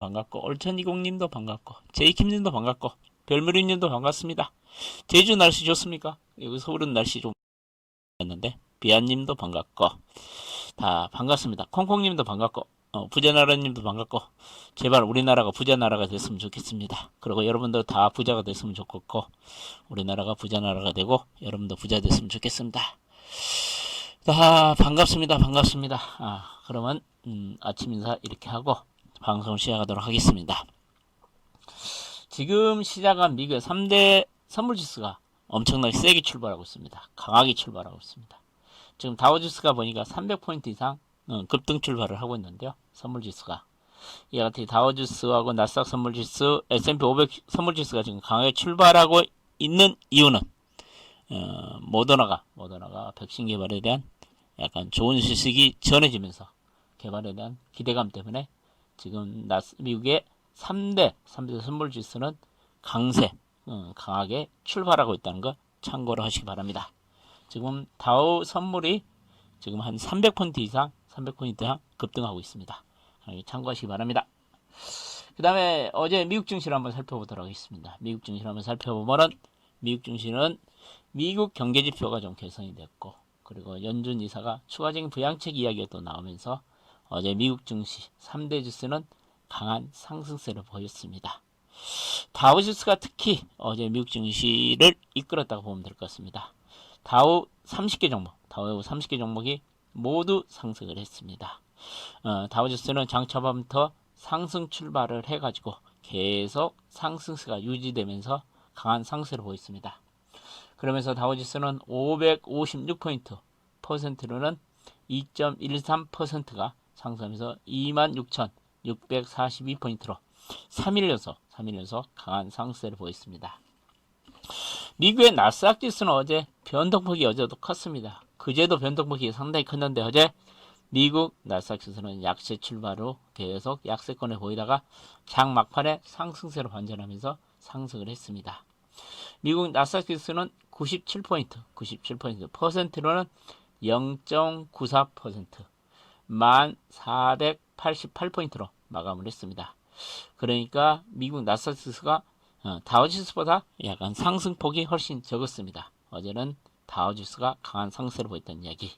반갑고, 올천이공님도 반갑고, 제이킴님도 반갑고, 별무리님도 반갑습니다. 제주 날씨 좋습니까? 여기 서울은 날씨 좀 였는데, 비안님도 반갑고, 다 반갑습니다. 콩콩님도 반갑고, 부자나라님도 반갑고, 제발 우리나라가 부자나라가 됐으면 좋겠습니다. 그리고 여러분도 다 부자가 됐으면 좋겠고, 우리나라가 부자나라가 되고, 여러분도 부자 됐으면 좋겠습니다. 다 반갑습니다. 반갑습니다. 그러면 아침 인사 이렇게 하고 방송을 시작하도록 하겠습니다. 지금 시작한 미국의 3대 선물지수가 엄청나게 세게 출발하고 있습니다. 강하게 출발하고 있습니다. 지금 다우지수가 보니까 300포인트 이상 급등 출발을 하고 있는데요. 선물지수가 이와 같이 다우지수하고 나스닥 선물지수, S&P 500 선물지수가 지금 강하게 출발하고 있는 이유는 모더나가 백신 개발에 대한 약간 좋은 소식이 전해지면서 개발에 대한 기대감 때문에 지금 미국의 3대 선물지수는 강하게 출발하고 있다는 거 참고로 하시기 바랍니다. 지금 다우 선물이 지금 한 300포인트 이상 급등하고 있습니다. 참고하시기 바랍니다. 그 다음에 어제 미국 증시를 한번 살펴보도록 하겠습니다. 미국 증시를 한번 살펴보면은 미국 증시는 미국 경제지표가 좀 개선이 됐고, 그리고 연준 이사가 추가적인 부양책 이야기가 또 나오면서 어제 미국 증시 3대 지수는 강한 상승세를 보였습니다. 다우지수가 특히 어제 미국 증시를 이끌었다고 보면 될 것 같습니다. 다우 30개 종목이 모두 상승을 했습니다. 다우지수는 장 초반부터 상승 출발을 해가지고 계속 상승세가 유지되면서 강한 상승세를 보였습니다. 그러면서 다우지수는 556포인트, 퍼센트로는 2.13%가 상승하면서 26,642포인트로 3일 연속 강한 상승세를 보였습니다. 미국의 나스닥 지수는 어제 변동폭이 어제도 컸습니다. 그제도 변동폭이 상당히 컸는데 어제 미국 나스닥 지수는 약세 출발로 계속 약세권에 보이다가 장 막판에 상승세로 반전하면서 상승을 했습니다. 미국 나스닥 지수는 97포인트, 퍼센트로는 0.94%, 1488포인트로 마감을 했습니다. 그러니까 미국 나스닥 지수가 다우지수보다 약간 상승폭이 훨씬 적었습니다. 어제는 다우지수가 강한 상승세를 보였던 이야기.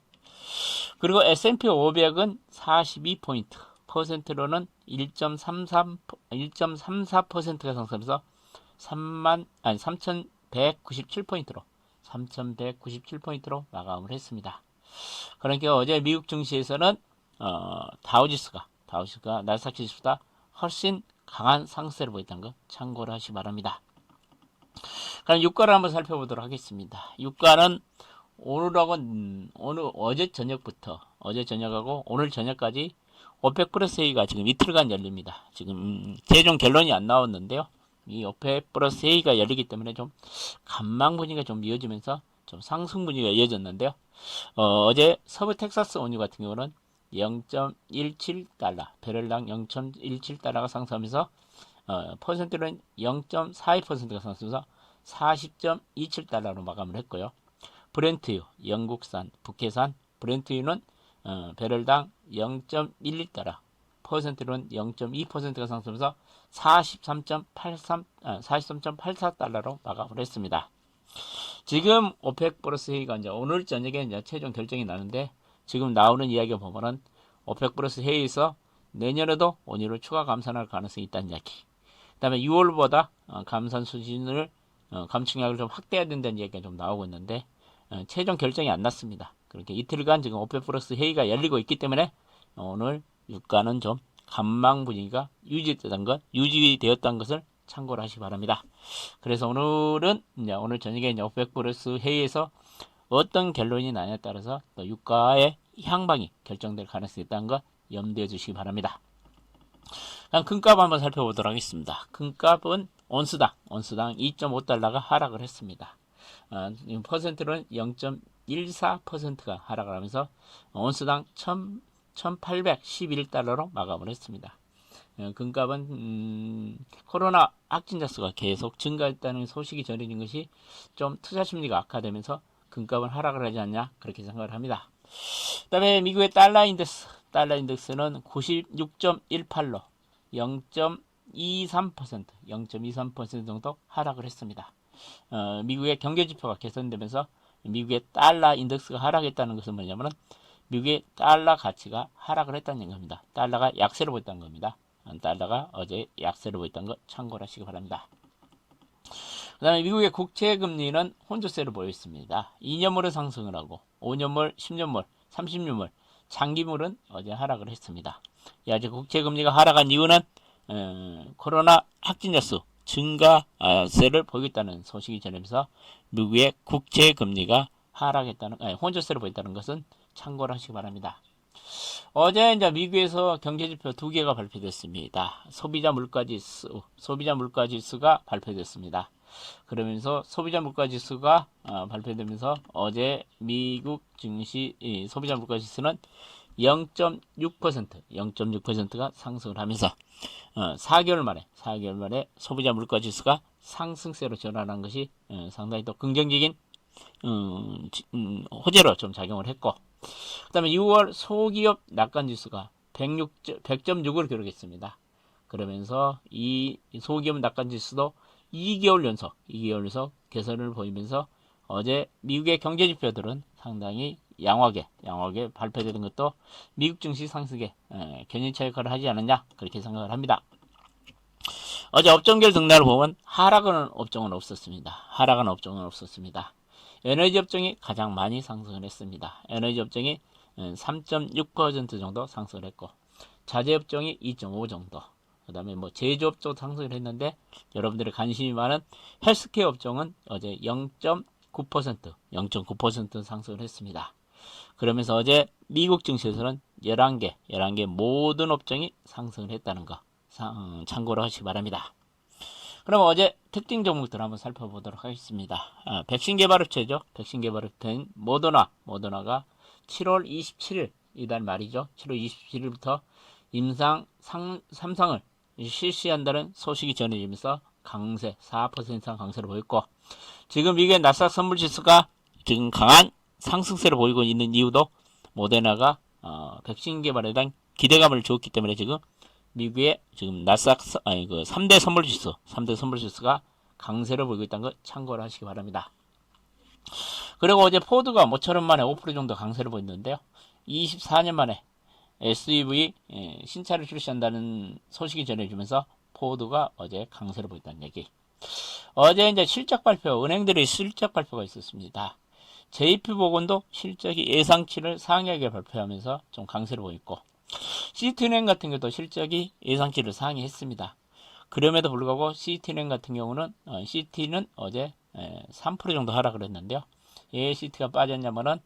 그리고 S&P 500은 42포인트, 퍼센트로는 1.34%가 상승하면서 3,197포인트로 마감을 했습니다. 그러니까 어제 미국 증시에서는 다우지수가 나스닥 지수보다 훨씬 강한 상승세를 보였다는 거 참고를 하시기 바랍니다. 그럼 유가를 한번 살펴보도록 하겠습니다. 유가는 어제 저녁하고 오늘 저녁까지 오펙 플러스 회의가 지금 이틀간 열립니다. 지금 최종 결론이 안 나왔는데요. 이 오펙 플러스 회의가 열리기 때문에 좀 간망 분위기가 좀 이어지면서 좀 상승 분위기가 이어졌는데요. 어제 서부 텍사스 원유 같은 경우는 0.17달러, 배럴당 0.17달러가 상승하면서 퍼센트는 0.42%가 상승해서 40.27달러로 마감을 했고요. 브렌트유, 영국산, 북해산 브렌트유는 배럴당 0.11달러, 퍼센트는 0.2%가 상승하면서 43.84달러로 마감을 했습니다. 지금 오펙 플러스 회의가 이제 오늘 저녁에 이제 최종 결정이 나는데, 지금 나오는 이야기를 보면은 오펙 플러스 회의에서 내년에도 원유를 추가 감산할 가능성이 있다는 이야기. 그다음에 6월보다 감산 수준을 감축량을 좀 확대해야 된다는 이야기가 좀 나오고 있는데 최종 결정이 안 났습니다. 그렇게 이틀간 지금 오펙 플러스 회의가 열리고 있기 때문에 오늘 유가는 좀 간망 분위기가 유지되었던 것을 참고를 하시기 바랍니다. 그래서 오늘 저녁에 오펙 플러스 회의에서 어떤 결론이 나냐에 따라서 또 유가의 향방이 결정될 가능성이 있다는 거 염두에 두시기 바랍니다. 그럼 금값 한번 살펴보도록 하겠습니다. 금값은 온스당 2.5달러가 하락을 했습니다. 퍼센트는 0.14%가 하락을 하면서 온스당 1811달러로 마감을 했습니다. 금값은 코로나 확진자 수가 계속 증가했다는 소식이 전해진 것이 좀 투자 심리가 악화되면서 금값은 하락을 하지 않냐, 그렇게 생각을 합니다. 그 다음에 미국의 달러 인덱스는 96.18로 0.23% 정도 하락을 했습니다. 미국의 경제지표가 개선되면서 미국의 달러 인덱스가 하락했다는 것은 뭐냐면은 미국의 달러 가치가 하락을 했다는 겁니다. 달러가 약세를 보였다는 겁니다. 달러가 어제 약세를 보였다는 거 참고를 하시기 바랍니다. 그 다음에 미국의 국채금리는 혼조세를 보였습니다. 2년물은 상승을 하고 5년물, 10년물, 30년물, 장기물은 어제 하락을 했습니다. 어제 국채금리가 하락한 이유는 코로나 확진자 수 증가세를 보이겠다는 소식이 전해면서 미국의 국채금리가 하락했다는, 혼조세를 보였다는 것은 참고를 하시기 바랍니다. 어제 이제 미국에서 경제지표 2개가 발표됐습니다. 소비자 물가지수가 발표됐습니다. 그러면서 소비자 물가지수가 발표되면서 어제 미국 증시 소비자 물가지수는 0.6%가 상승을 하면서 4개월 만에 소비자 물가지수가 상승세로 전환한 것이 상당히 또 긍정적인 호재로 좀 작용을 했고, 그 다음에 6월 소기업 낙관지수가 100.6을 기록했습니다. 그러면서 이 소기업 낙관지수도 2개월 연속 개선을 보이면서 어제 미국의 경제지표들은 상당히 양호하게 발표되는 것도 미국 증시 상승에 견인차 역할을 하지 않았냐, 그렇게 생각을 합니다. 어제 업종별 등락을 보면 하락하는 업종은 없었습니다. 에너지 업종이 가장 많이 상승을 했습니다. 에너지 업종이 3.6% 정도 상승을 했고, 자재 업종이 2.5 정도, 그 다음에 뭐 제조업종 상승을 했는데, 여러분들의 관심이 많은 헬스케어 업종은 어제 0.9% 상승을 했습니다. 그러면서 어제 미국 증시에서는 11개 모든 업종이 상승을 했다는 거 참고로 하시기 바랍니다. 그럼 어제 특징 종목들 한번 살펴보도록 하겠습니다. 백신 개발업체죠. 백신 개발업체인 모더나가 7월 27일 이달 말이죠. 7월 27일부터 임상 3상을 실시한다는 소식이 전해지면서 강세 4% 이상 강세를 보였고, 지금 미국의 나스닥 선물지수가 지금 강한 상승세를 보이고 있는 이유도 모더나가 백신 개발에 대한 기대감을 주었기 때문에 지금 미국의 지금 나스닥 3대 선물지수가 강세를 보이고 있다는 걸 참고를 하시기 바랍니다. 그리고 어제 포드가 모처럼 만에 5% 정도 강세를 보였는데요. 24년 만에 SUV 신차를 출시한다는 소식이 전해지면서 포드가 어제 강세를 보였다는 얘기. 어제 이제 은행들의 실적 발표가 있었습니다. JP모건도 실적이 예상치를 상회하게 발표하면서 좀 강세를 보였고, 시티은행 같은 경우도 실적이 예상치를 상회했습니다. 그럼에도 불구하고 시티은행 같은 경우는 시티는 어제 3% 정도 하락을 했는데요. 왜 시티가 빠졌냐면은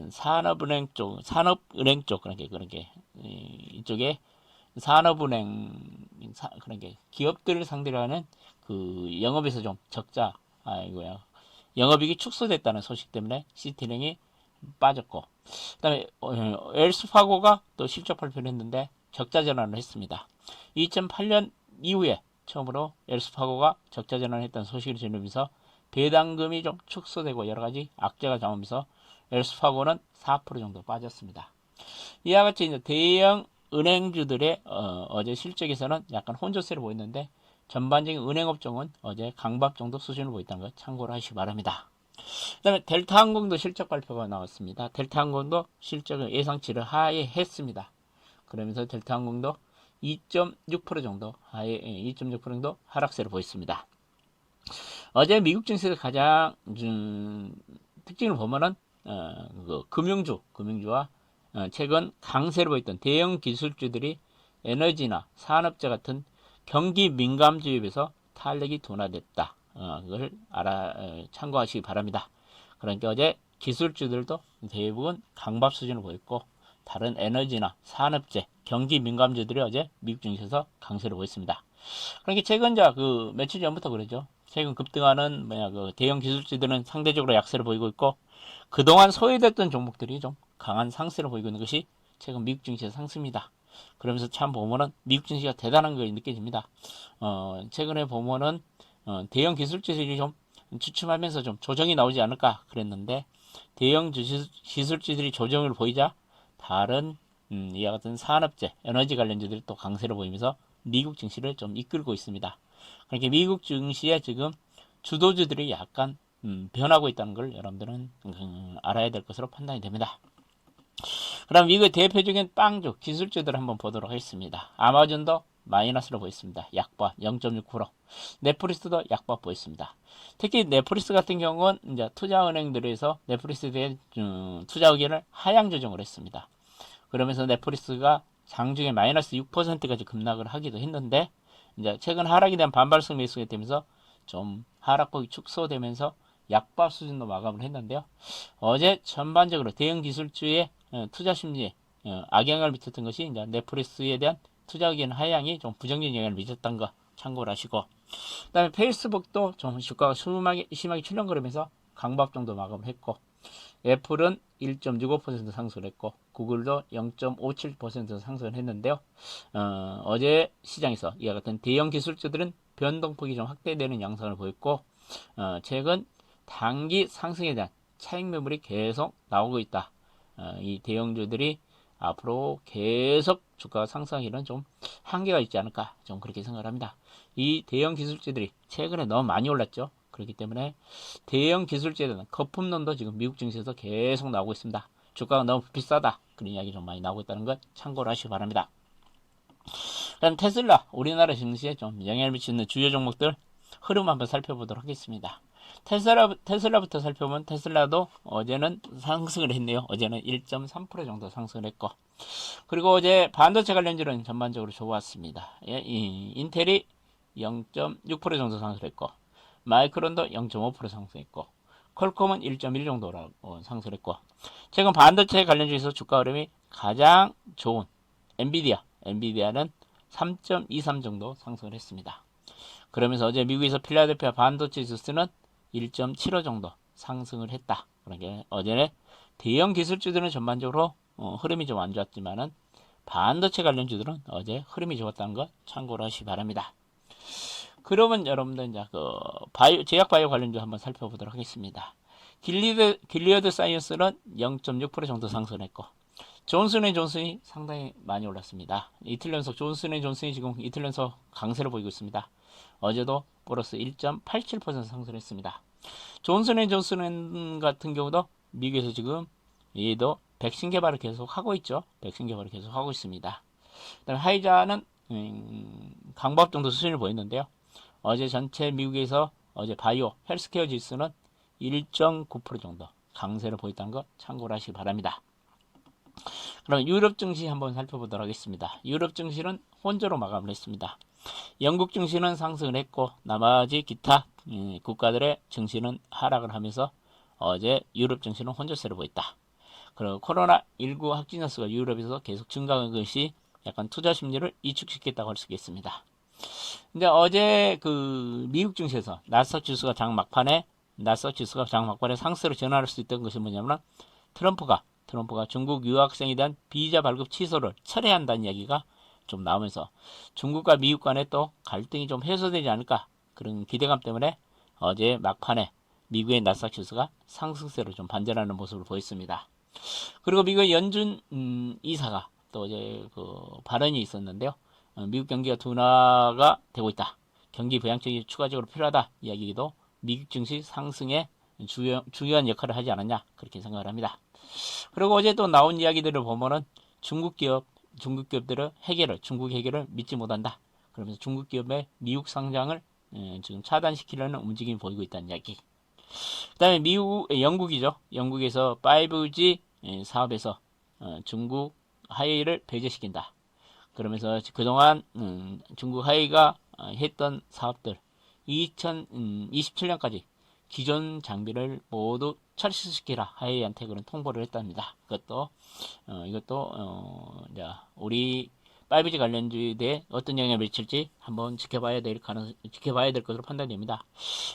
산업은행 쪽 그렇게 이쪽에 산업은행 그런 게 기업들을 상대로 하는 그 영업에서 좀 적자, 영업이익이 축소됐다는 소식 때문에 시티은행이 빠졌고, 그다음에 웰스파고가 또 실적 발표를 했는데 적자 전환을 했습니다. 2008년 이후에 처음으로 웰스파고가 적자 전환을 했다는 소식을 전하면서 배당금이 좀 축소되고 여러 가지 악재가 나오면서 웰스파고는 4% 정도 빠졌습니다. 이와 같이 이제 대형 은행주들의 어제 실적에서는 약간 혼조세를 보였는데, 전반적인 은행업종은 어제 강밥 정도 수준을 보였다는 것 참고를 하시기 바랍니다. 그 다음에 델타항공도 실적 발표가 나왔습니다. 델타항공도 실적을 예상치를 하회했습니다. 그러면서 델타항공도 2.6% 정도 하락세를 보였습니다. 어제 미국 증시에서 가장 특징을 보면은 금융주와 최근 강세를 보였던 대형 기술주들이 에너지나 산업재 같은 경기 민감주에 비해서 탄력이 둔화됐다. 그걸 참고하시기 바랍니다. 그러니까 어제 기술주들도 대부분 강밥 수준을 보였고, 다른 에너지나 산업재, 경기 민감주들이 어제 미국 증시에서 강세를 보였습니다. 그러니까 최근 며칠 전부터 그러죠. 최근 급등하는 대형 기술주들은 상대적으로 약세를 보이고 있고, 그동안 소외됐던 종목들이 좀 강한 상세를 보이고 있는 것이 최근 미국 증시의 상승입니다. 그러면서 참 보면은 미국 증시가 대단한 게 느껴집니다. 최근에 보면은 대형 기술주들이 좀 주춤하면서 좀 조정이 나오지 않을까 그랬는데, 대형 기술주들이 조정을 보이자 다른 이와 같은 산업재, 에너지 관련주들이 또 강세를 보이면서 미국 증시를 좀 이끌고 있습니다. 그러니까 미국 증시에 지금 주도주들이 약간 변하고 있다는 걸 여러분들은 알아야 될 것으로 판단이 됩니다. 그럼 미국의 대표적인 빵주 기술주들 한번 보도록 하겠습니다. 아마존도 마이너스로 보였습니다. 약보 0.6%. 넷플릭스도 약보 보였습니다. 특히 넷플릭스 같은 경우는 이제 투자은행들에서 넷플릭스에 대한 투자 의견을 하향 조정을 했습니다. 그러면서 넷플릭스가 장중에 마이너스 6%까지 급락을 하기도 했는데 이제 최근 하락에 대한 반발성 매수가 되면서 좀 하락폭이 축소되면서 약밥 수준으로 마감을 했는데요. 어제 전반적으로 대형 기술주의 투자 심리에 악영향을 미쳤던 것이 이제 넷플릭스에 대한 투자 의견 하향이 좀 부정적인 영향을 미쳤던 거 참고를 하시고, 그다음에 페이스북도 좀 주가가 심하게 출렁거리면서 강밥 정도 마감을 했고, 애플은 1.65% 상승을 했고 구글도 0.57% 상승을 했는데요. 어제 시장에서 이와 같은 대형 기술주들은 변동폭이 좀 확대되는 양상을 보였고 최근 단기 상승에 대한 차익 매물이 계속 나오고 있다. 이 대형주들이 앞으로 계속 주가가 상승하기는 좀 한계가 있지 않을까 좀 그렇게 생각을 합니다. 이 대형 기술주들이 최근에 너무 많이 올랐죠. 그렇기 때문에 대형 기술주에 대한 거품론도 지금 미국 증시에서 계속 나오고 있습니다. 주가가 너무 비싸다 그런 이야기 좀 많이 나오고 있다는 것 참고를 하시기 바랍니다. 그럼 테슬라 우리나라 증시에 좀 영향을 미치는 주요 종목들 흐름 한번 살펴보도록 하겠습니다. 테슬라부터 살펴보면 테슬라도 어제는 상승을 했네요. 어제는 1.3% 정도 상승을 했고, 그리고 어제 반도체 관련주는 전반적으로 좋았습니다. 인텔이 0.6% 정도 상승했고 마이크론도 0.5% 상승했고 퀄콤은 1.1 정도라고 상승했고, 최근 반도체 관련주에서 주가 흐름이 가장 좋은 엔비디아는 3.23 정도 상승을 했습니다. 그러면서 어제 미국에서 필라델피아 반도체 지수는 1.75 정도 상승을 했다. 그러니까 어제는 대형 기술주들은 전반적으로 흐름이 좀 안 좋았지만은 반도체 관련주들은 어제 흐름이 좋았다는 거 참고를 하시기 바랍니다. 그러면 여러분들 이제 제약 바이오 관련주 한번 살펴보도록 하겠습니다. 길리어드 사이언스는 0.6% 정도 상승했고 존슨앤존슨이 상당히 많이 올랐습니다. 이틀 연속 존슨앤존슨이 지금 이틀 연속 강세를 보이고 있습니다. 어제도 플러스 1.87% 상승했습니다. 존슨앤존슨 같은 경우도 미국에서 지금 얘도 백신 개발을 계속 하고 있죠. 백신 개발을 계속 하고 있습니다. 그다음에 화이자는 강보합 정도 수준을 보였는데요. 어제 전체 미국에서 어제 바이오 헬스케어 지수는 1.9% 정도 강세를 보였다는 거 참고를 하시기 바랍니다. 그럼 유럽 증시 한번 살펴보도록 하겠습니다. 유럽 증시는 혼조로 마감을 했습니다. 영국 증시는 상승을 했고 나머지 기타 국가들의 증시는 하락을 하면서 어제 유럽 증시는 혼조세를 보였다. 그리고 코로나19 확진자 수가 유럽에서 계속 증가한 것이 약간 투자 심리를 이축시켰다고 할 수 있겠습니다. 근데 어제 미국 증시에서 나스닥 지수가 장 막판에 상승으로 전환할 수 있던 것이 뭐냐면 트럼프가 중국 유학생에 대한 비자 발급 취소를 철회한다는 이야기가 좀 나오면서 중국과 미국 간에 또 갈등이 좀 해소되지 않을까 그런 기대감 때문에 어제 막판에 미국의 나스닥 지수가 상승세로 좀 반전하는 모습을 보였습니다. 그리고 미국의 연준 이사가 또 어제 발언이 있었는데요. 미국 경기가 둔화가 되고 있다. 경기 부양책이 추가적으로 필요하다. 이야기도 미국 증시 상승에 중요한 역할을 하지 않았냐 그렇게 생각을 합니다. 그리고 어제 또 나온 이야기들을 보면은 중국 기업들의 중국 해결을 믿지 못한다. 그러면서 중국 기업의 미국 상장을 지금 차단시키려는 움직임이 보이고 있다는 이야기. 그 다음에 영국이죠. 영국에서 5G 사업에서 중국 화웨이를 배제시킨다. 그러면서 그동안 중국 화웨이가 했던 사업들 2027년까지 기존 장비를 모두 철수시키라 화웨이한테 그런 통보를 했답니다. 이것도 우리 5G 관련주에 대해 어떤 영향을 미칠지 한번 지켜봐야 될 것으로 판단됩니다.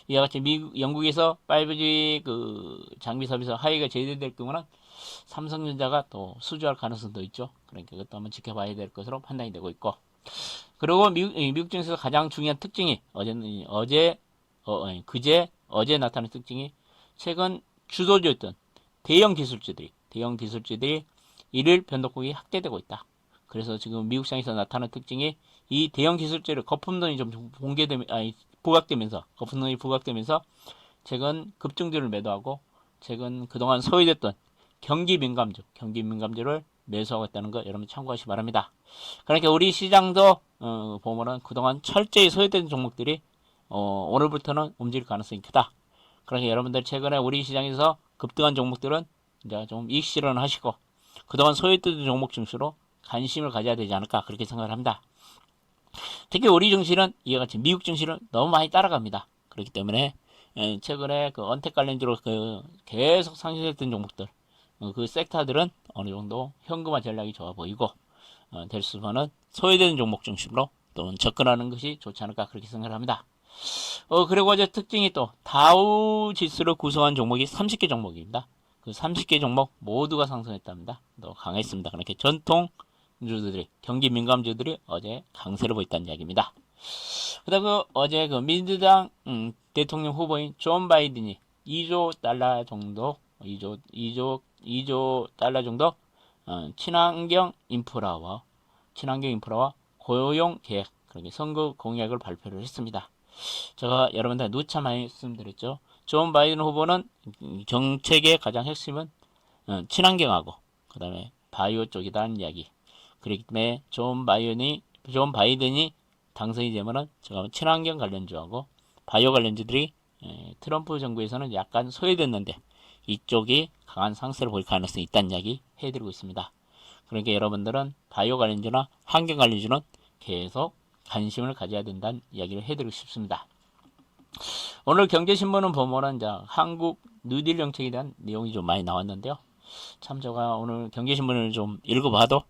이와 같이 영국에서 5G 장비 사업에서 화웨이가 제외될 경우는 삼성전자가 또 수주할 가능성도 있죠. 그러니까 이것도 한번 지켜봐야 될 것으로 판단이 되고 있고, 그리고 미국 증시에서 가장 중요한 특징이 어제 나타난 특징이 최근 주도주였던 대형 기술주들이 일일 변동폭이 확대되고 있다. 그래서 지금 미국 시장에서 나타난 특징이 이 대형 기술주를 거품론이 좀 부각되면서 거품론이 부각되면서 최근 급등주를 매도하고 최근 그동안 소외됐던 경기 민감주를 매수하고 있다는 거 여러분 참고하시기 바랍니다. 그러니까 우리 시장도 보면은 그동안 철저히 소외된 종목들이 오늘부터는 움직일 가능성이 크다. 그러니까 여러분들 최근에 우리 시장에서 급등한 종목들은 이제 좀 이익 실현하시고 그동안 소외됐던 종목 중수로 관심을 가져야 되지 않을까 그렇게 생각을 합니다. 특히 우리 증시는 이와 같이 미국 증시를 너무 많이 따라갑니다. 그렇기 때문에 최근에 그 언택 관련주로 그 계속 상승했던 종목들 그 섹터들은 어느 정도 현금화 전략이 좋아 보이고 될 수만은 소외되는 종목 중심으로 또 접근하는 것이 좋지 않을까 그렇게 생각을 합니다. 그리고 어제 특징이 또 다우 지수를 구성한 종목이 30개 종목입니다. 그 30개 종목 모두가 상승했답니다. 또 강했습니다. 그렇게 전통주들이 경기 민감주들이 어제 강세를 보였다는 이야기입니다. 그다음 어제 그 민주당 대통령 후보인 존 바이든이 2조 달러 정도 친환경 인프라와 고용 계획 그러니까 선거 공약을 발표를 했습니다. 제가 여러분들 누차 말씀드렸죠. 존 바이든 후보는 정책의 가장 핵심은 친환경하고 그 다음에 바이오 쪽이라는 이야기. 그렇기 때문에 존 바이든이 당선이 되면은 제가 친환경 관련주하고 바이오 관련주들이 트럼프 정부에서는 약간 소외됐는데 이쪽이 강한 상승을 보일 가능성이 있다는 이야기 해드리고 있습니다. 그러니까 여러분들은 바이오 관련주나 환경 관련주는 계속 관심을 가져야 된다는 이야기를 해드리고 싶습니다. 오늘 경제신문은 보면은 이제 한국 뉴딜 정책에 대한 내용이 좀 많이 나왔는데요. 참 제가 오늘 경제신문을 좀 읽어봐도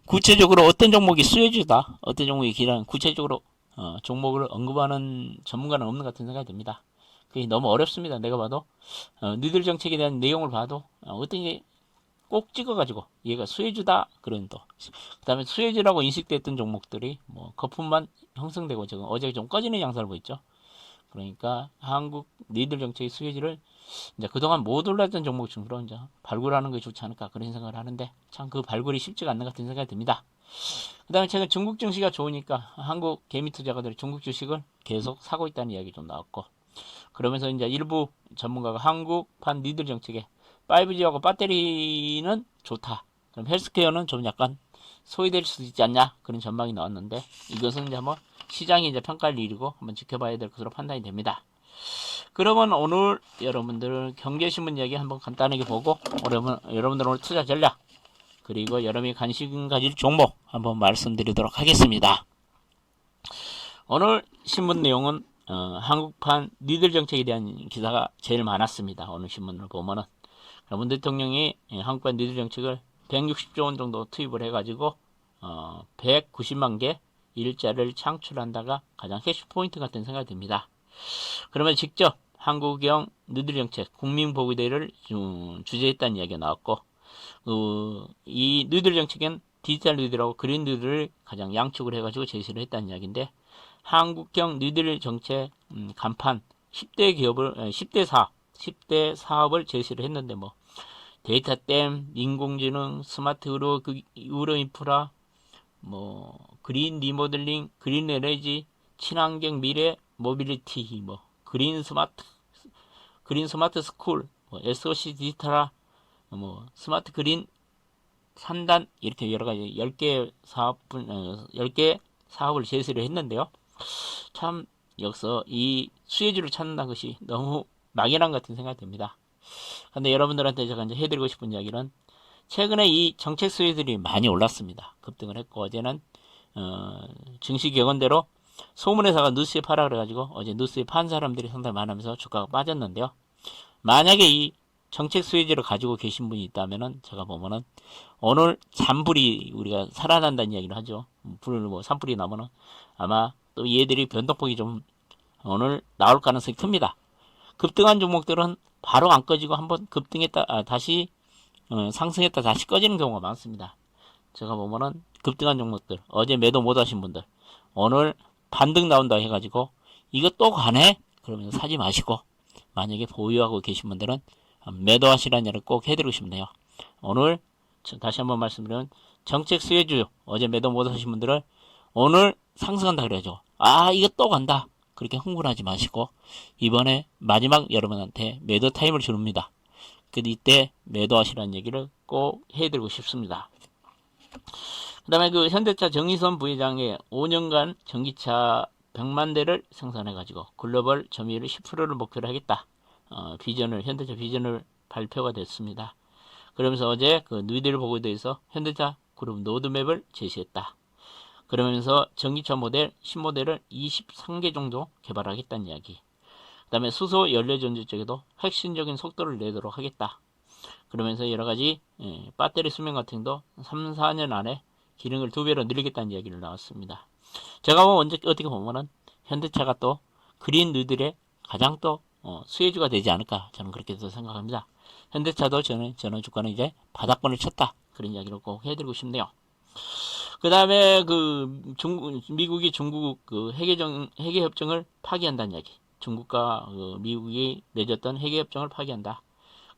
구체적으로 어떤 종목이 수혜주다, 어떤 종목이 기란 구체적으로 종목을 언급하는 전문가는 없는 것 같은 생각이 듭니다. 그게 너무 어렵습니다. 내가 봐도 뉴딜 정책에 대한 내용을 봐도 어떤 게 꼭 찍어가지고 얘가 수혜주다 그런 또 그다음에 수혜주라고 인식됐던 종목들이 뭐 거품만 형성되고 지금 어제 좀 꺼지는 양상을 보였죠. 그러니까 한국 니들 정책의 수혜주를 이제 그동안 못 올랐던 종목 중으로 이제 발굴하는 게 좋지 않을까 그런 생각을 하는데 참 그 발굴이 쉽지가 않는 것 같은 생각이 듭니다. 그 다음에 최근 중국 증시가 좋으니까 한국 개미 투자가들이 중국 주식을 계속 사고 있다는 이야기 좀 나왔고 그러면서 이제 일부 전문가가 한국판 니들 정책에 5G하고 배터리는 좋다. 그럼 헬스케어는 좀 약간 소외될 수 있지 않냐 그런 전망이 나왔는데 이것은 이제 한번 시장이 이제 평가할 일이고 한번 지켜봐야 될 것으로 판단이 됩니다. 그러면 오늘 여러분들 경제신문 이야기 한번 간단하게 보고 여러분들 오늘 투자 전략 그리고 여러분이 관심 가질 종목 한번 말씀드리도록 하겠습니다. 오늘 신문 내용은 한국판 니들 정책에 대한 기사가 제일 많았습니다. 오늘 신문을 보면은 문 대통령이 한국판 니들 정책을 160조 원 정도 투입을 해가지고 190만 개 일자리를 창출한다가 가장 핵심 포인트 같은 생각이 듭니다. 그러면 직접 한국형 니들 정책 국민보고대회를 주재했다는 이야기가 나왔고 이 니들 정책은 디지털 니들하고 그린 니들을 가장 양축을 해가지고 제시를 했다는 이야기인데 한국형 니들 정책 간판 10대 사업을 제시를 했는데 뭐 데이터댐, 인공지능, 스마트 의료 인프라, 뭐 그린 리모델링, 그린 에너지, 친환경 미래, 모빌리티, 뭐 그린 스마트 스쿨, 뭐 SOC 디지털화, 뭐 스마트 그린 3단 이렇게 여러 가지 10개 사업을 제시를 했는데요. 참 여기서 이 수혜주를 찾는다는 것이 너무 막연한 것 같은 생각이 듭니다. 근데 여러분들한테 제가 이제 해드리고 싶은 이야기는 최근에 이 정책 수혜들이 많이 올랐습니다. 급등을 했고 어제는 증시 격언대로 소문회사가 뉴스에 파라 그래가지고 어제 뉴스에 판 사람들이 상당히 많으면서 주가가 빠졌는데요. 만약에 이 정책 수혜지를 가지고 계신 분이 있다면은 제가 보면은 오늘 잔불이 우리가 살아난다는 이야기를 하죠. 뭐 산불이 나면은 아마 또 얘들이 변동폭이 좀 오늘 나올 가능성이 큽니다. 급등한 종목들은 바로 안 꺼지고 한번 급등했다 다시 상승했다 다시 꺼지는 경우가 많습니다. 제가 보면은 급등한 종목들 어제 매도 못 하신 분들 오늘 반등 나온다 해가지고 이거 또 가네? 그러면 사지 마시고 만약에 보유하고 계신 분들은 매도하시라는 얘기를 꼭 해드리고 싶네요. 오늘 다시 한번 말씀드리면 정책 수혜주 어제 매도 못 하신 분들은 오늘 상승한다 그래야죠. 아, 이거 또 간다. 그렇게 흥분하지 마시고 이번에 마지막 여러분한테 매도 타임을 주릅니다. 근데 이때 매도하시라는 얘기를 꼭 해드리고 싶습니다. 그 다음에 그 현대차 정의선 부회장의 5년간 전기차 100만 대를 생산해가지고 글로벌 점유율 10%를 목표로 하겠다. 현대차 비전을 발표가 됐습니다. 그러면서 어제 그 뉴딜 보고도에서 현대차 그룹 로드맵을 제시했다. 그러면서 전기차 모델, 신모델을 23개 정도 개발하겠다는 이야기. 그 다음에 수소 연료전지 쪽에도 핵심적인 속도를 내도록 하겠다. 그러면서 여러가지 배터리 수명 같은 것도 3, 4년 안에 기능을 2배로 늘리겠다는 이야기를 나왔습니다. 제가 어떻게 보면은 현대차가 또 그린 뉴딜의 가장 또 수혜주가 되지 않을까 저는 그렇게 생각합니다. 현대차도 저는 주가는 이제 바닥권을 쳤다 그런 이야기를 꼭 해드리고 싶네요. 그 다음에 미국이 중국 그 해계 협정을 파기한다는 이야기. 중국과 미국이 맺었던 해계 협정을 파기한다.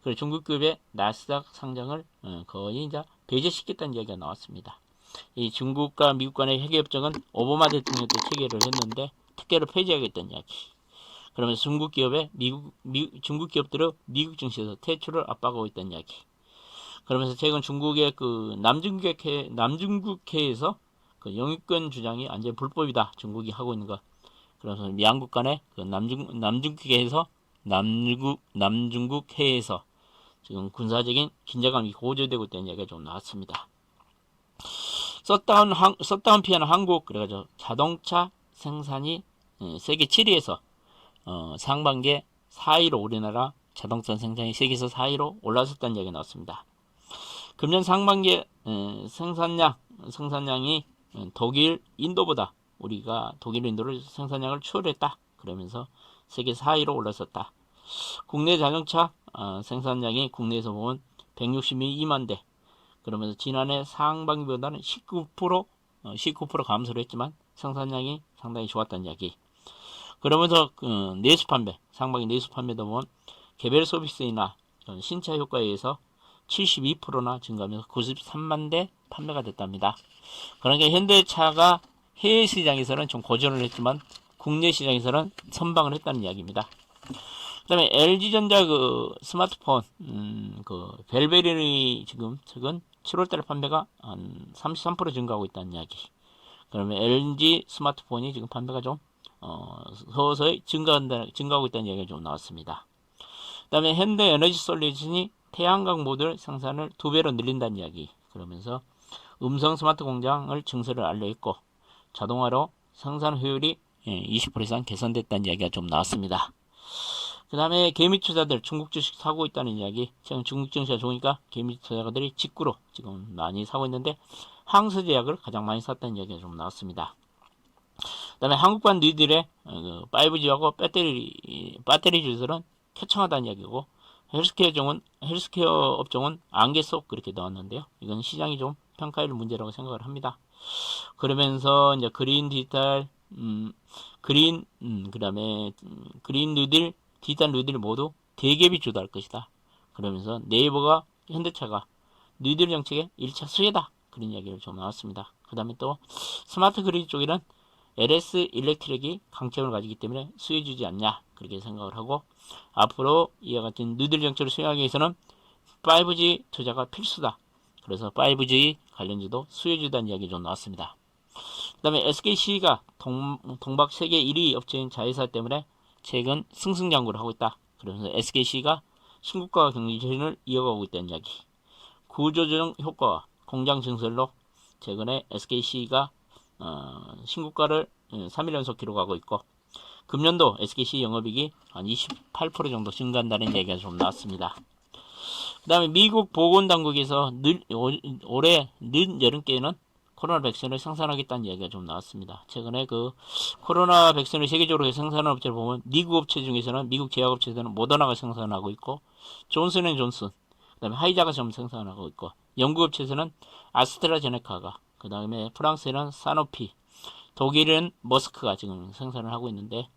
그리고 중국급의 나스닥 상장을 거의 이제 배제시켰다는 이야기가 나왔습니다. 이 중국과 미국 간의 해계 협정은 오바마 대통령 때 체결을 했는데 특혜를 폐지하겠다는 이야기. 그러면서 중국 기업들은 미국 증시에서 퇴출을 압박하고 있다는 이야기. 그러면서 최근 중국의 그 남중국해에서 그 영유권 주장이 완전 불법이다. 중국이 하고 있는 것. 그래서 양국 간의 그 남중국해에서 지금 군사적인 긴장감이 고조되고 있다는 얘기가 좀 나왔습니다. 셧다운 피하는 한국 그래가지고 자동차 생산이 세계 7위에서 상반기에 4위로 우리나라 자동차 생산이 세계에서 4위로 올라섰다는 얘기가 나왔습니다. 금년 상반기에 생산량이 독일, 인도보다 우리가 독일, 인도를 생산량을 추월했다. 그러면서 세계 4위로 올랐었다. 국내 자동차 생산량이 국내에서 보면 162만 대. 그러면서 지난해 상반기보다는 19% 감소를 했지만 생산량이 상당히 좋았다는 이야기. 그러면서 내수 판매, 상반기 내수 판매도 보면 개별 서비스나 신차 효과에 의해서 72%나 증가하면서 93만 대 판매가 됐답니다. 그러니까 현대차가 해외 시장에서는 좀 고전을 했지만 국내 시장에서는 선방을 했다는 이야기입니다. 그 다음에 LG전자 그 스마트폰, 그 벨베린이 지금 최근 7월달 판매가 한 33% 증가하고 있다는 이야기. 그러면 LG 스마트폰이 지금 판매가 좀, 서서히 증가하고 있다는 이야기가 좀 나왔습니다. 그 다음에 현대 에너지 솔루션이 태양광 모듈 생산을 2배로 늘린다는 이야기. 그러면서 음성 스마트 공장을 증설을 알려있고, 자동화로 생산 효율이 20% 이상 개선됐다는 이야기가 좀 나왔습니다. 그 다음에 개미 투자들 중국 주식 사고 있다는 이야기. 지금 중국 증시가 좋으니까 개미 투자가들이 직구로 지금 많이 사고 있는데 항서제약을 가장 많이 샀다는 이야기가 좀 나왔습니다. 그 다음에 한국판 니들의 5G하고 배터리 주설은 표창하다는 이야기고 헬스케어 업종은 안개 속 그렇게 나왔는데요. 이건 시장이 좀 평가할 문제라고 생각을 합니다. 그러면서 이제 그린 디지털, 그 다음에 그린 뉴딜, 디지털 뉴딜 모두 대기업이 주도할 것이다. 그러면서 네이버가 현대차가 뉴딜 정책의 1차 수혜다. 그런 이야기를 좀 나왔습니다. 그 다음에 또 스마트 그리드 쪽에는 LS 일렉트릭이 강점을 가지기 때문에 수혜 주지 않냐. 그렇게 생각을 하고 앞으로 이와 같은 뉴딜 정책을 수행하기 위해서는 5G 투자가 필수다. 그래서 5G 관련주도 수혜주다는 이야기 좀 나왔습니다. 그 다음에 SKC가 동박 세계 1위 업체인 자회사 때문에 최근 승승장구를 하고 있다. 그러면서 SKC가 신고가 경쟁을 이어가고 있다는 이야기. 구조조정 효과와 공장 증설로 최근에 SKC가 신고가를 3일 연속 기록하고 있고 금년도 SKC 영업이익이 한 28% 정도 증가한다는 얘기가 좀 나왔습니다. 그 다음에 미국 보건당국에서 올해 늦 여름께는 코로나 백신을 생산하겠다는 얘기가 좀 나왔습니다. 최근에 그 코로나 백신을 세계적으로 생산하는 업체를 보면 미국 업체 중에서는 미국 제약업체에서는 모더나가 생산하고 있고 존슨앤존슨, 그 다음에 하이자가 좀 생산하고 있고 영국 업체에서는 아스트라제네카가, 그 다음에 프랑스에는 사노피, 독일은 머스크가 지금 생산을 하고 있는데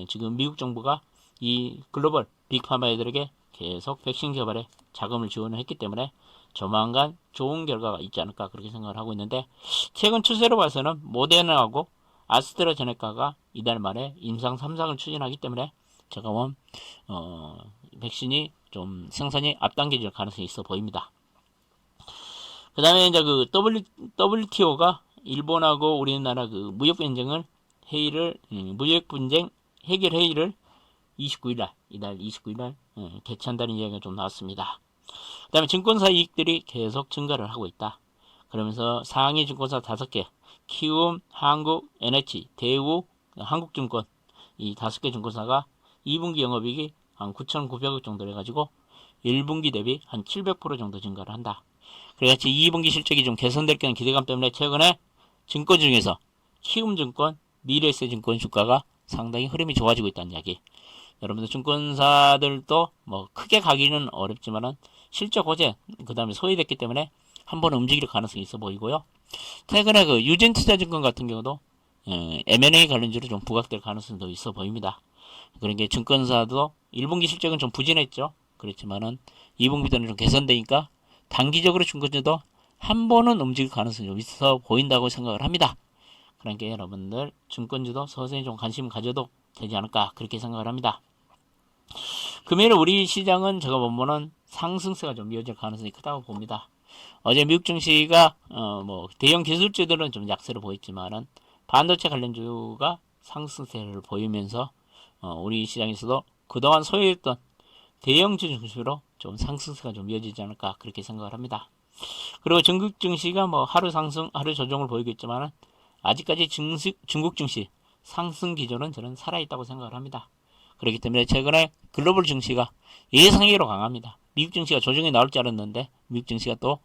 지금 미국 정부가 이 글로벌 빅파마 애들에게 계속 백신 개발에 자금을 지원을 했기 때문에 조만간 좋은 결과가 있지 않을까 그렇게 생각을 하고 있는데 최근 추세로 봐서는 모데나하고 아스트라제네카가 이달 말에 임상 3상을 추진하기 때문에 제가 보면 백신이 좀 생산이 앞당겨질 가능성이 있어 보입니다. 그 다음에 이제 그 WTO가 일본하고 우리나라 그 무역분쟁을 무역분쟁 해결 회의를 29일날, 이달 29일날 개최한다는 이야기가 좀 나왔습니다. 그 다음에 증권사 이익들이 계속 증가를 하고 있다. 그러면서 상위 증권사 5개, 키움, 한국, NH, 대우, 한국증권 이 5개 증권사가 2분기 영업이익이 한 9,900억 정도 해가지고 1분기 대비 한 700% 정도 증가를 한다. 그래서 2분기 실적이 좀 개선될 거라는 기대감 때문에 최근에 증권 중에서 키움증권, 미래에셋증권 주가가 상당히 흐름이 좋아지고 있다는 이야기. 여러분들 증권사들도 뭐 크게 가기는 어렵지만은 실적 호재, 그 다음에 소외됐기 때문에 한번 움직일 가능성이 있어 보이고요. 최근에 그 유진투자증권 같은 경우도 M&A 관련주로 좀 부각될 가능성도 있어 보입니다. 그런 게 증권사도 1분기 실적은 좀 부진했죠. 그렇지만은 2분기 때는 좀 개선되니까 단기적으로 증권주도 한 번은 움직일 가능성이 좀 있어 보인다고 생각을 합니다. 그러니까 여러분들 증권주도 서서히 좀 관심 가져도 되지 않을까 그렇게 생각을 합니다. 금요일 우리 시장은 제가 보면은 상승세가 좀 이어질 가능성이 크다고 봅니다. 어제 미국 증시가 뭐 대형 기술주들은 좀 약세를 보였지만은 반도체 관련주가 상승세를 보이면서 우리 시장에서도 그동안 소외했던 대형주 중심으로 좀 상승세가 좀 이어지지 않을까 그렇게 생각을 합니다. 그리고 중국 증시가 뭐 하루 상승, 하루 조정을 보이고 있지만은 아직까지 중국 증시 상승 기조는 저는 살아있다고 생각을 합니다. 그렇기 때문에 최근에 글로벌 증시가 예상외로 강합니다. 미국 증시가 조정이 나올 줄 알았는데 미국 증시가 또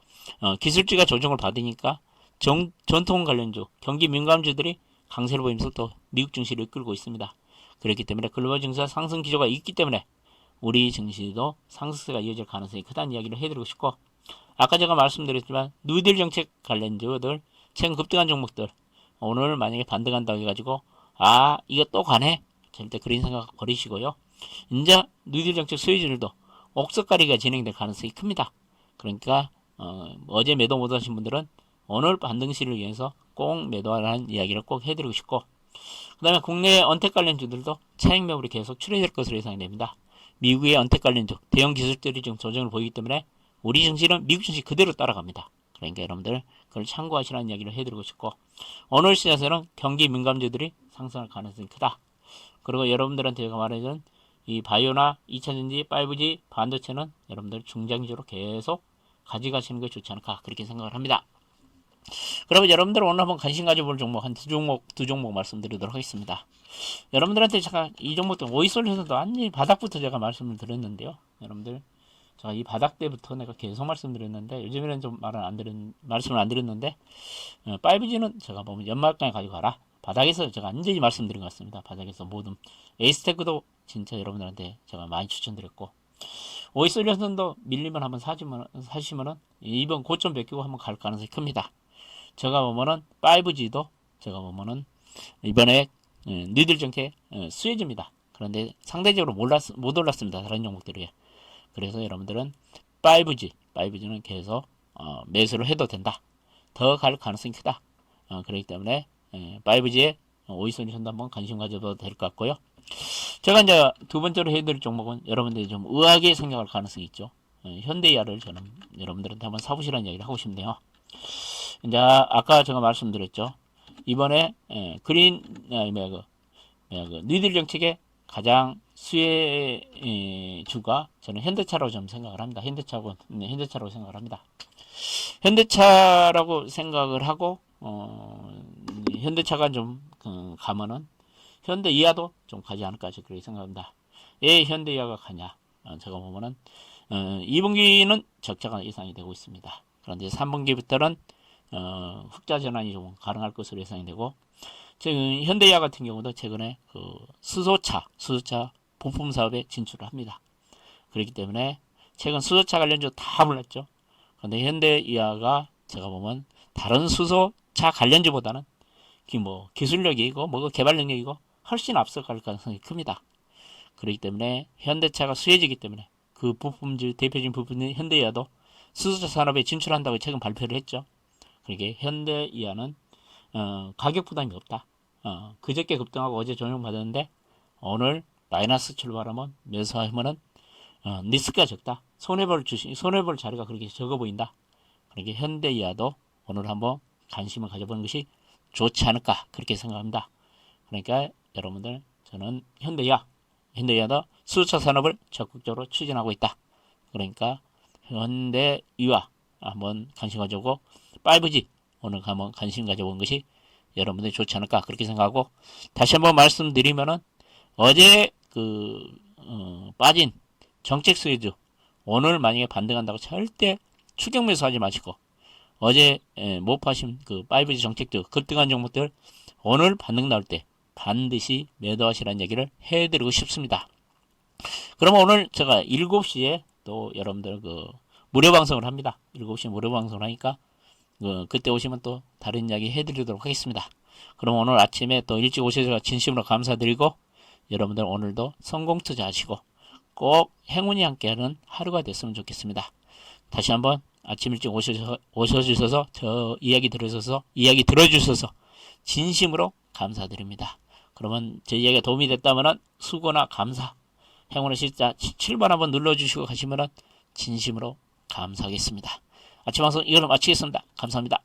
기술주가 조정을 받으니까 전통 관련주, 경기 민감주들이 강세를 보이면서 또 미국 증시를 이끌고 있습니다. 그렇기 때문에 글로벌 증시가 상승 기조가 있기 때문에 우리 증시도 상승세가 이어질 가능성이 크다는 이야기를 해드리고 싶고, 아까 제가 말씀드렸지만 뉴딜 정책 관련주들 최근 급등한 종목들 오늘 만약에 반등한다고 해가지고 이거 또 가네? 절대 그런 생각 버리시고요. 이제 뉴딜 정책 수혜주들도 옥석가리가 진행될 가능성이 큽니다. 그러니까 어제 매도 못하신 분들은 오늘 반등시를 위해서 꼭 매도하라는 이야기를 꼭 해드리고 싶고, 그 다음에 국내 언택 관련주들도 차익 매물이 계속 출해질 것으로 예상이 됩니다. 미국의 언택 관련주 대형 기술들이 지금 조정을 보이기 때문에 우리 증시는 미국 증시 그대로 따라갑니다. 그러니까 여러분들 그걸 참고하시라는 이야기를 해드리고 싶고, 오늘 시장에서는 경기 민감주들이 상승할 가능성이 크다. 그리고 여러분들한테 제가 말해준 이 바이오나 2차전지, 5G, 반도체는 여러분들 중장기적으로 계속 가져가시는 게 좋지 않을까 그렇게 생각을 합니다. 그러면 여러분들 오늘 한번 관심 가져볼 종목 한 두 종목 말씀드리도록 하겠습니다. 여러분들한테 제가 이 종목도 오이솔루션도 완전히 바닥부터 제가 말씀을 드렸는데요. 여러분들 제가 이 바닥 때부터 내가 계속 말씀드렸는데 요즘에는 좀 말씀을 안 드렸는데 5G는 제가 보면 연말까지 가지고 가라. 바닥에서 제가 완전히 말씀드린 것 같습니다. 바닥에서 모든 에이스테크도 진짜 여러분들한테 제가 많이 추천드렸고, 오이솔루션도 밀리면 한번 사시면은 이번 고점 베끼고 한번 갈 가능성이 큽니다. 제가 보면은 5G도 제가 보면은 이번에 니들 정책 수혜주입니다. 그런데 상대적으로 못 올랐습니다. 다른 종목들이. 그래서 여러분들은 5G는 계속 매수를 해도 된다. 더 갈 가능성이 크다. 그렇기 때문에 5G에 오이솔루션도 한번 관심 가져도 될 것 같고요. 제가 이제 두 번째로 해드릴 종목은 여러분들이 좀 의아하게 생각할 가능성이 있죠. 현대야를 저는 여러분들한테 한번 사보시라는 이야기를 하고 싶네요. 이제 아까 제가 말씀드렸죠. 이번에 뉴딜 정책의 가장 수혜주가 저는 현대차라고 좀 생각을 합니다. 현대차라고 생각을 합니다. 현대차라고 생각을 하고 현대차가 좀 가면은 현대이하도 좀 가지 않을까 그렇게 생각합니다. 왜 현대이하가 가냐? 제가 보면은 2분기는 적자가 예상이 되고 있습니다. 그런데 3분기부터는 흑자 전환이 좀 가능할 것으로 예상이 되고, 지금 현대이하 같은 경우도 최근에 그 수소차 부품 사업에 진출을 합니다. 그렇기 때문에 최근 수소차 관련주 다 올랐죠. 그런데 현대이하가 제가 보면 다른 수소차 관련주보다는 기술력이고 개발 능력이고 훨씬 앞서갈 가능성이 큽니다. 그렇기 때문에 현대차가 수혜지기 때문에 그 부품주 대표적인 부분인 현대이하도 수소차 산업에 진출한다고 최근 발표를 했죠. 그러게 현대이하는 가격 부담이 없다. 그저께 급등하고 어제 조정 받았는데 오늘 마이너스 출발하면 매수하면은 리스크가 적다. 손해볼 자리가 그렇게 적어 보인다. 그렇게 현대이하도 오늘 한번 관심을 가져보는 것이 좋지 않을까 그렇게 생각합니다. 그러니까 여러분들 저는 현대이하도 수소차 산업을 적극적으로 추진하고 있다. 그러니까 현대이하 한번 관심 가져보고 5G 오늘 한번 관심 가져본 것이 여러분들이 좋지 않을까 그렇게 생각하고 다시 한번 말씀드리면은 어제 빠진 정책 수혜주 오늘 만약에 반등한다고 절대 추격 매수하지 마시고 어제 못 파신 5G 정책주 급등한 종목들 오늘 반등 나올 때 반드시 매도하시라는 얘기를 해드리고 싶습니다. 그러면 오늘 제가 7시에 또 여러분들 무료 방송을 합니다. 7시에 무료 방송을 하니까 그때 오시면 또 다른 이야기 해드리도록 하겠습니다. 그럼 오늘 아침에 또 일찍 오셔서 진심으로 감사드리고 여러분들 오늘도 성공 투자하시고 꼭 행운이 함께하는 하루가 됐으면 좋겠습니다. 다시 한번 아침 일찍 오셔주셔서 저 이야기 들어주셔서 진심으로 감사드립니다. 그러면 제 이야기가 도움이 됐다면 수고나 감사 행운의 시자 7번 한번 눌러주시고 가시면 진심으로 감사하겠습니다. 아침 방송 이걸로 마치겠습니다. 감사합니다.